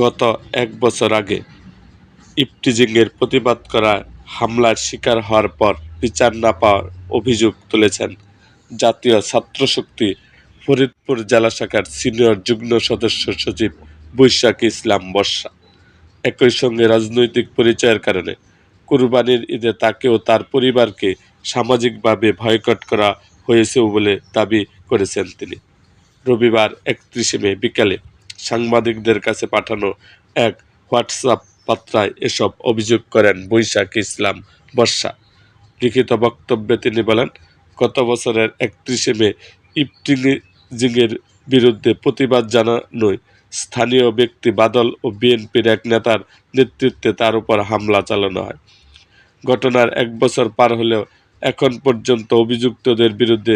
গত ১ বছর আগে ইফটিজিংয়ের প্রতিবাদ করায় হামলার শিকার হওয়ার পর বিচার না পাওয়ার অভিযোগ তুলেছেন জাতীয় ছাত্রশক্তি ফরিদপুর জেলা শাখার সিনিয়র যুগ্ম সদস্য সচিব বৈশাখ ইসলাম বর্ষা। একই সঙ্গে রাজনৈতিক পরিচয়ের কারণে কুরবানির ঈদে তাকে ও তার পরিবারকে সামাজিকভাবে বয়কট করা হয়েছে বলে দাবি করেছেন তিনি। রবিবার ৩১ মে বিকেলে সাংবাদিকদের কাছে পাঠানো এক হোয়াটসঅ্যাপ বার্তায় এসব অভিযোগ করেন বৈশাখ ইসলাম বর্ষা। লিখিত বক্তব্যে তিনি বলেন, গত বছরের ৩১ মে ইফটিজিংয়ের বিরুদ্ধে প্রতিবাদ জানানোয় স্থানীয় ব্যক্তি বাদল ও বিএনপির এক নেতার নেতৃত্বে তার উপর হামলা চালানো হয়। ঘটনার ১ বছর পার হলেও এখন পর্যন্ত অভিযুক্তদের বিরুদ্ধে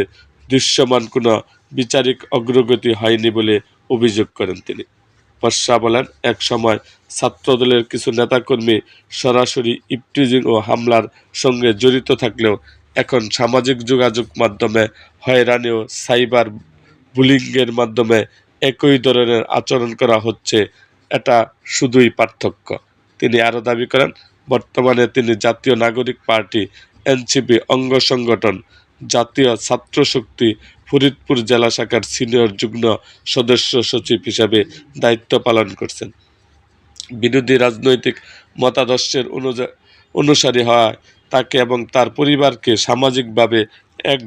দৃশ্যমান কোনো বিচারিক অগ্রগতি হয়নি বলে অভিযোগ করেন তিনি। বর্ষা বলেন, এক সময় ছাত্রদলের কিছু নেতাকর্মী সরাসরি ইফটিজিং ও হামলার সঙ্গে জড়িত থাকলেও এখন সামাজিক যোগাযোগ মাধ্যমে হয়রানি ও সাইবার বুলিংয়ের মাধ্যমে একই ধরনের আচরণ করা হচ্ছে। এটা শুধুই পার্থক্য। তিনি আরও দাবি করেন, বর্তমানে তিনি জাতীয় নাগরিক পার্টি এনসিপি অঙ্গ সংগঠন জাতীয় ছাত্রশক্তি ফরিদপুর জেলা শাখার সিনিয়র যুগ্ম সদস্য সচিব হিসাবে দায়িত্ব পালন করছেন। বিরোধী রাজনৈতিক মতাদর্শের অনুসারী হওয়ায় তাকে এবং তার পরিবারকে সামাজিকভাবে এক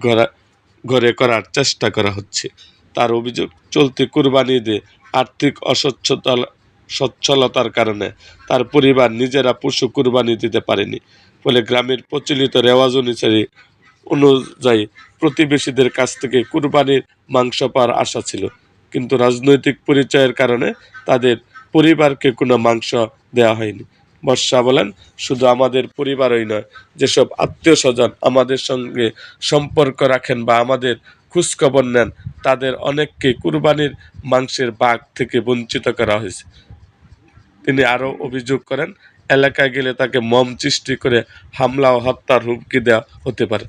ঘরে করার চেষ্টা করা হচ্ছে। তার অভিযোগ, চলতি কুরবানি ঈদে আর্থিক সচ্ছলতার কারণে তার পরিবার নিজেরা পশু কুরবানি দিতে পারেনি। ফলে গ্রামের প্রচলিত রেওয়াজ অনুযায়ী প্রতিবেশীদের কাছ থেকে কুরবানির মাংস পাওয়ার আশা ছিল, কিন্তু রাজনৈতিক পরিচয়ের কারণে তাদের পরিবারকে কোনো মাংস দেওয়া হয়নি। বর্ষা বলেন, শুধু আমাদের পরিবারই নয়, যেসব আত্মীয় স্বজন আমাদের সঙ্গে সম্পর্ক রাখেন বা আমাদের খোঁজখবর নেন, তাদের অনেককে কুরবানির মাংসের ভাগ থেকে বঞ্চিত করা হয়েছে। তিনি আরও অভিযোগ করেন, এলাকায় গেলে তাকে মম সৃষ্টি করে হামলা ও হত্যার হুমকি দেওয়া হতে পারে,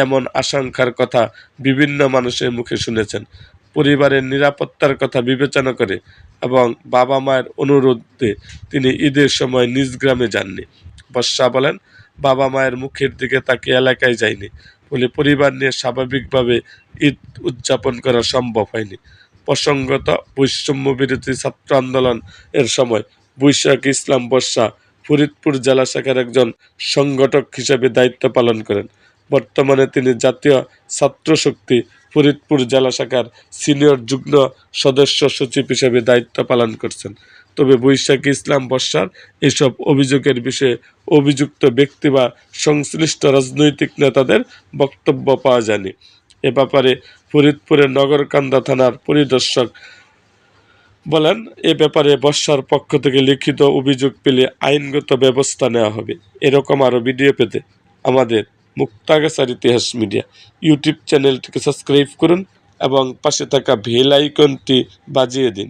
এমন আশঙ্কার কথা বিভিন্ন মানুষের মুখে শুনেছেন। পরিবারের নিরাপত্তার কথা বিবেচনা করে এবং বাবা মায়ের অনুরোধে তিনি ঈদের সময় নিজ গ্রামে যাননি। বর্ষা বলেন, বাবা মায়ের মুখের দিকে তাকে এলাকায় যায়নি, ফলে পরিবার নিয়ে স্বাভাবিকভাবে ঈদ উদযাপন করা সম্ভব হয়নি। প্রসঙ্গত, বৈষম্য বিরোধী ছাত্র আন্দোলন এর সময় বৈশাখ ইসলাম বর্ষা ফরিদপুর জেলা শাখার একজন সংগঠক হিসেবে দায়িত্ব পালন করেন। বর্তমানে তিনি জাতীয় ছাত্রশক্তি ফরিদপুর জেলা শাখার সিনিয়র যুগ্ম সদস্য সচিব হিসেবে দায়িত্ব পালন করছেন। তবে বৈশাখ ইসলাম বর্ষার এসব অভিযোগের বিষয়ে অভিযুক্ত ব্যক্তি বা সংশ্লিষ্ট রাজনৈতিক নেতাদের বক্তব্য পাওয়া যায়নি। এ ব্যাপারে ফরিদপুরের নগরকান্দা থানার পরিদর্শক বলেন, এ ব্যাপারে বর্ষার পক্ষ থেকে লিখিত অভিযোগ পেলে আইনগত ব্যবস্থা নেওয়া হবে। এরকম আরও ভিডিও পেতে আমাদের মুক্তাগাছার ইতিহাস মিডিয়া ইউটিউব চ্যানেলটিকে সাবস্ক্রাইব করুন এবং পাশে থাকা বেল আইকনটি বাজিয়ে দিন।